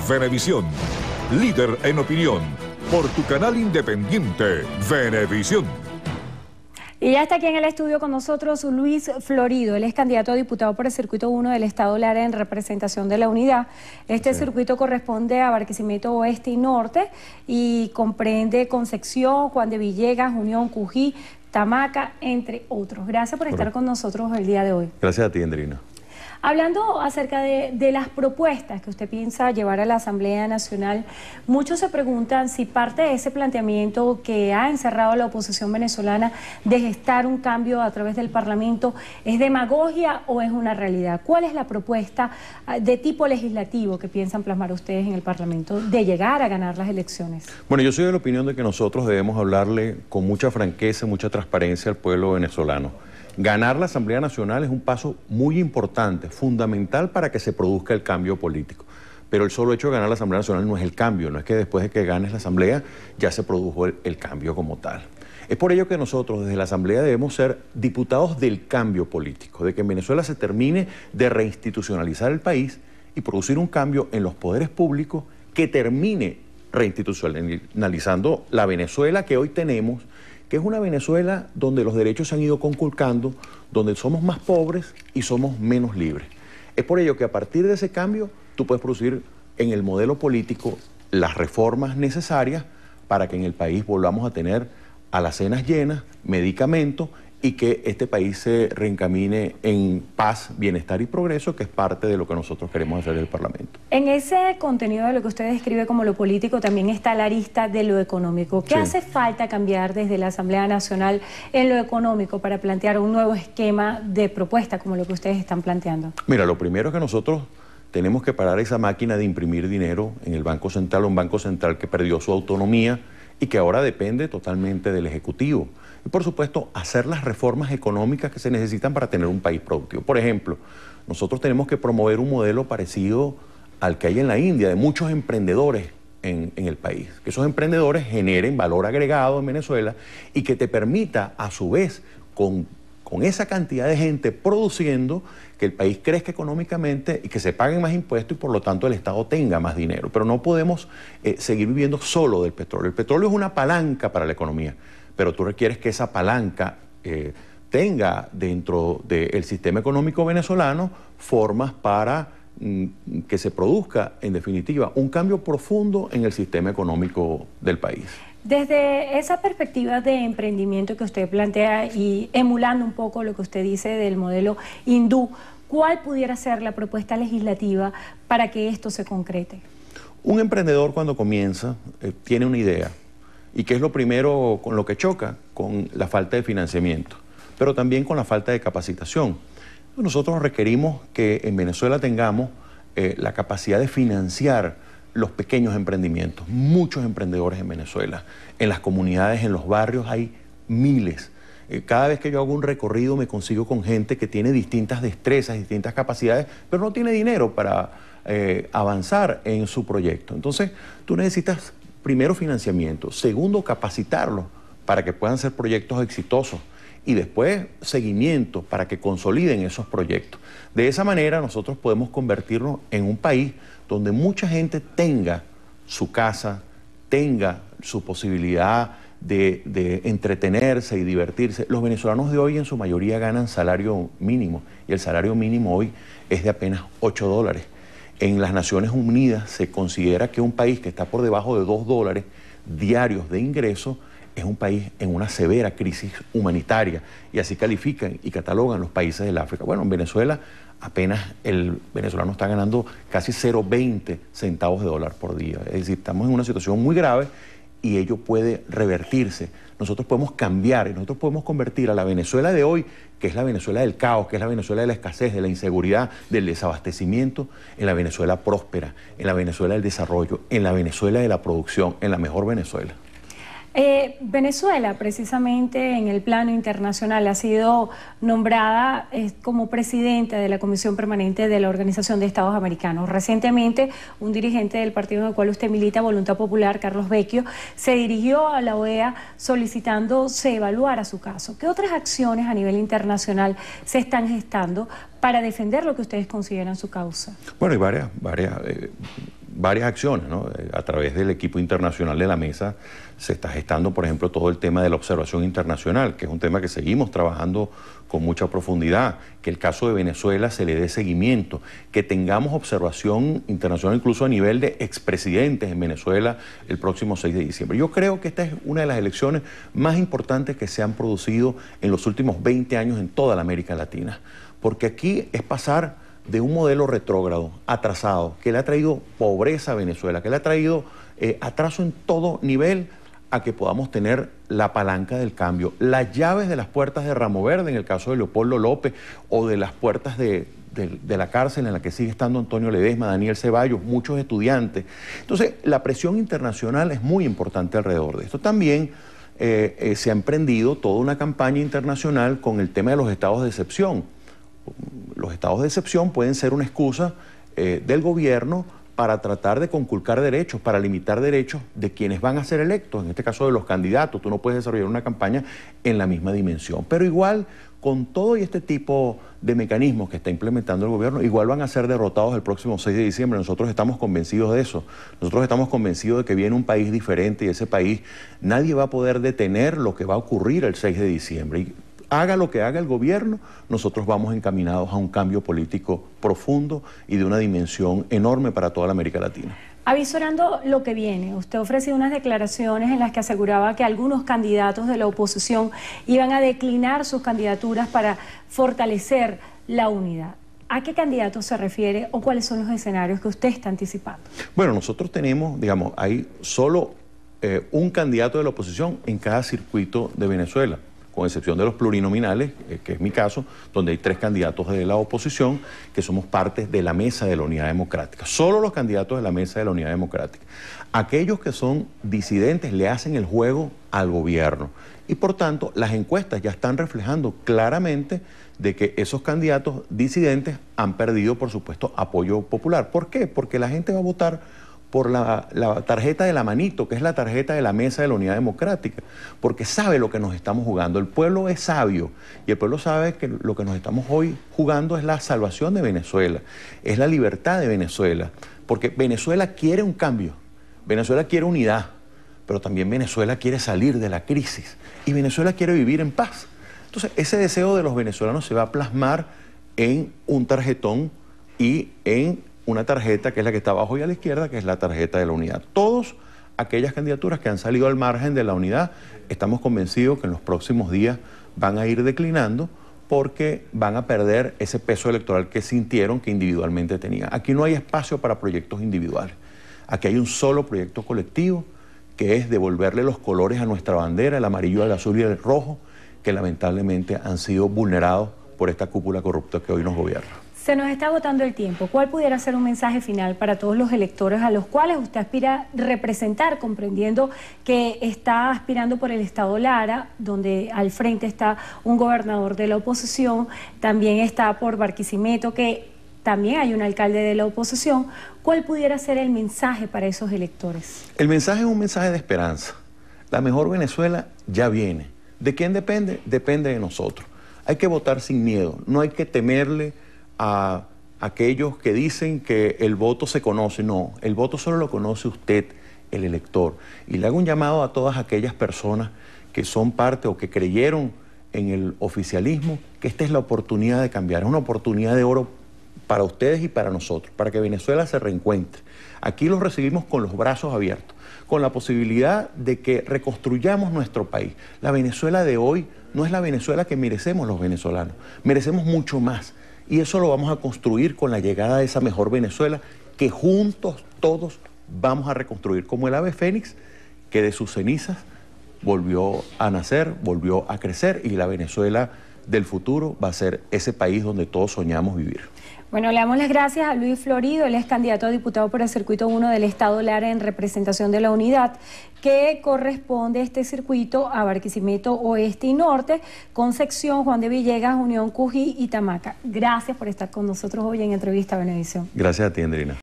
Venevisión, líder en opinión, por tu canal independiente, Venevisión. Y ya está aquí en el estudio con nosotros Luis Florido. Él es candidato a diputado por el Circuito 1 del Estado Lara en representación de la Unidad. Este circuito corresponde a Barquisimeto Oeste y Norte y comprende Concepción, Juan de Villegas, Unión, Cují, Tamaca, entre otros. Gracias por estar con nosotros el día de hoy. Gracias a ti, Andrina. Hablando acerca de las propuestas que usted piensa llevar a la Asamblea Nacional, muchos se preguntan si parte de ese planteamiento que ha encerrado a la oposición venezolana de gestar un cambio a través del Parlamento es demagogia o es una realidad. ¿Cuál es la propuesta de tipo legislativo que piensan plasmar ustedes en el Parlamento de llegar a ganar las elecciones? Bueno, yo soy de la opinión de que nosotros debemos hablarle con mucha franqueza, mucha transparencia al pueblo venezolano. Ganar la Asamblea Nacional es un paso muy importante, fundamental para que se produzca el cambio político. Pero el solo hecho de ganar la Asamblea Nacional no es el cambio, no es que después de que ganes la Asamblea ya se produjo el cambio como tal. Es por ello que nosotros desde la Asamblea debemos ser diputados del cambio político, de que en Venezuela se termine de reinstitucionalizar el país y producir un cambio en los poderes públicos que termine reinstitucionalizando la Venezuela que hoy tenemos, que es una Venezuela donde los derechos se han ido conculcando, donde somos más pobres y somos menos libres. Es por ello que a partir de ese cambio tú puedes producir en el modelo político las reformas necesarias para que en el país volvamos a tener alacenas llenas, medicamentos y que este país se reencamine en paz, bienestar y progreso, que es parte de lo que nosotros queremos hacer en el Parlamento. En ese contenido de lo que usted describe como lo político también está la arista de lo económico. ¿Qué hace falta cambiar desde la Asamblea Nacional en lo económico para plantear un nuevo esquema de propuesta como lo que ustedes están planteando? Mira, lo primero es que nosotros tenemos que parar esa máquina de imprimir dinero en el Banco Central, un Banco Central que perdió su autonomía y que ahora depende totalmente del Ejecutivo. Y por supuesto, hacer las reformas económicas que se necesitan para tener un país productivo. Por ejemplo, nosotros tenemos que promover un modelo parecido al que hay en la India, de muchos emprendedores en el país. Que esos emprendedores generen valor agregado en Venezuela y que te permita, a su vez, con esa cantidad de gente produciendo, que el país crezca económicamente y que se paguen más impuestos y por lo tanto el Estado tenga más dinero. Pero no podemos seguir viviendo solo del petróleo. El petróleo es una palanca para la economía, pero tú requieres que esa palanca tenga dentro del sistema económico venezolano formas para que se produzca, en definitiva, un cambio profundo en el sistema económico del país. Desde esa perspectiva de emprendimiento que usted plantea y emulando un poco lo que usted dice del modelo hindú, ¿cuál pudiera ser la propuesta legislativa para que esto se concrete? Un emprendedor cuando comienza tiene una idea. ¿Y qué es lo primero con lo que choca? Con la falta de financiamiento, pero también con la falta de capacitación. Nosotros requerimos que en Venezuela tengamos la capacidad de financiar los pequeños emprendimientos. Muchos emprendedores en Venezuela. En las comunidades, en los barrios hay miles. Cada vez que yo hago un recorrido me consigo con gente que tiene distintas destrezas, distintas capacidades, pero no tiene dinero para avanzar en su proyecto. Entonces, tú necesitas primero financiamiento, segundo capacitarlos para que puedan ser proyectos exitosos y después seguimiento para que consoliden esos proyectos. De esa manera nosotros podemos convertirnos en un país donde mucha gente tenga su casa, tenga su posibilidad de entretenerse y divertirse. Los venezolanos de hoy en su mayoría ganan salario mínimo y el salario mínimo hoy es de apenas $8. En las Naciones Unidas se considera que un país que está por debajo de $2 diarios de ingreso es un país en una severa crisis humanitaria y así califican y catalogan los países del África. Bueno, en Venezuela apenas el venezolano está ganando casi 0,20 centavos de dólar por día. Es decir, estamos en una situación muy grave y ello puede revertirse. Nosotros podemos cambiar y nosotros podemos convertir a la Venezuela de hoy, que es la Venezuela del caos, que es la Venezuela de la escasez, de la inseguridad, del desabastecimiento, en la Venezuela próspera, en la Venezuela del desarrollo, en la Venezuela de la producción, en la mejor Venezuela. Venezuela, precisamente en el plano internacional, ha sido nombrada como presidenta de la Comisión Permanente de la Organización de Estados Americanos. Recientemente, un dirigente del partido en el cual usted milita, Voluntad Popular, Carlos Vecchio, se dirigió a la OEA solicitando se evaluara su caso. ¿Qué otras acciones a nivel internacional se están gestando para defender lo que ustedes consideran su causa? Bueno, hay varias. varias acciones, ¿no? A través del equipo internacional de la mesa se está gestando, por ejemplo, todo el tema de la observación internacional, que es un tema que seguimos trabajando con mucha profundidad, que el caso de Venezuela se le dé seguimiento, que tengamos observación internacional incluso a nivel de expresidentes en Venezuela el próximo 6 de diciembre. Yo creo que esta es una de las elecciones más importantes que se han producido en los últimos 20 años en toda la América Latina, porque aquí es pasar de un modelo retrógrado, atrasado, que le ha traído pobreza a Venezuela, que le ha traído atraso en todo nivel, a que podamos tener la palanca del cambio, las llaves de las puertas de Ramo Verde, en el caso de Leopoldo López, o de las puertas de la cárcel en la que sigue estando Antonio Ledesma, Daniel Ceballos, muchos estudiantes. Entonces, la presión internacional es muy importante alrededor de esto. También se ha emprendido toda una campaña internacional con el tema de los estados de excepción. Los estados de excepción pueden ser una excusa del gobierno para tratar de conculcar derechos, para limitar derechos de quienes van a ser electos, en este caso de los candidatos. Tú no puedes desarrollar una campaña en la misma dimensión. Pero igual, con todo y este tipo de mecanismos que está implementando el gobierno, igual van a ser derrotados el próximo 6 de diciembre. Nosotros estamos convencidos de eso. Nosotros estamos convencidos de que viene un país diferente y ese país nadie va a poder detener lo que va a ocurrir el 6 de diciembre. Y haga lo que haga el gobierno, nosotros vamos encaminados a un cambio político profundo y de una dimensión enorme para toda la América Latina. Avisorando lo que viene, usted ofreció unas declaraciones en las que aseguraba que algunos candidatos de la oposición iban a declinar sus candidaturas para fortalecer la unidad. ¿A qué candidatos se refiere o cuáles son los escenarios que usted está anticipando? Bueno, nosotros tenemos, digamos, hay solo un candidato de la oposición en cada circuito de Venezuela, con excepción de los plurinominales, que es mi caso, donde hay 3 candidatos de la oposición, que somos parte de la Mesa de la Unidad Democrática. Solo los candidatos de la Mesa de la Unidad Democrática. Aquellos que son disidentes le hacen el juego al gobierno. Y por tanto, las encuestas ya están reflejando claramente de que esos candidatos disidentes han perdido, por supuesto, apoyo popular. ¿Por qué? Porque la gente va a votar por la tarjeta de la manito, que es la tarjeta de la Mesa de la Unidad Democrática, porque sabe lo que nos estamos jugando. El pueblo es sabio y el pueblo sabe que lo que nos estamos hoy jugando es la salvación de Venezuela, es la libertad de Venezuela, porque Venezuela quiere un cambio, Venezuela quiere unidad, pero también Venezuela quiere salir de la crisis y Venezuela quiere vivir en paz. Entonces, ese deseo de los venezolanos se va a plasmar en un tarjetón y en una tarjeta que es la que está abajo y a la izquierda, que es la tarjeta de la unidad. Todas aquellas candidaturas que han salido al margen de la unidad, estamos convencidos que en los próximos días van a ir declinando porque van a perder ese peso electoral que sintieron que individualmente tenían. Aquí no hay espacio para proyectos individuales. Aquí hay un solo proyecto colectivo, que es devolverle los colores a nuestra bandera, el amarillo, el azul y el rojo, que lamentablemente han sido vulnerados por esta cúpula corrupta que hoy nos gobierna. Se nos está agotando el tiempo. ¿Cuál pudiera ser un mensaje final para todos los electores a los cuales usted aspira a representar, comprendiendo que está aspirando por el Estado Lara, donde al frente está un gobernador de la oposición, también está por Barquisimeto, que también hay un alcalde de la oposición? ¿Cuál pudiera ser el mensaje para esos electores? El mensaje es un mensaje de esperanza. La mejor Venezuela ya viene. ¿De quién depende? Depende de nosotros. Hay que votar sin miedo, no hay que temerle a aquellos que dicen que el voto se conoce. No, el voto solo lo conoce usted, el elector. Y le hago un llamado a todas aquellas personas que son parte o que creyeron en el oficialismo, que esta es la oportunidad de cambiar, es una oportunidad de oro para ustedes y para nosotros, para que Venezuela se reencuentre. Aquí los recibimos con los brazos abiertos, con la posibilidad de que reconstruyamos nuestro país. La Venezuela de hoy no es la Venezuela que merecemos los venezolanos, merecemos mucho más. Y eso lo vamos a construir con la llegada de esa mejor Venezuela que juntos todos vamos a reconstruir, como el ave fénix que de sus cenizas volvió a nacer, volvió a crecer, y la Venezuela del futuro va a ser ese país donde todos soñamos vivir. Bueno, le damos las gracias a Luis Florido. Él es candidato a diputado por el Circuito 1 del Estado Lara en representación de la unidad, que corresponde este circuito a Barquisimeto Oeste y Norte, Concepción, Juan de Villegas, Unión Cují y Tamaca. Gracias por estar con nosotros hoy en Entrevista Venevisión. Gracias a ti, Andrina.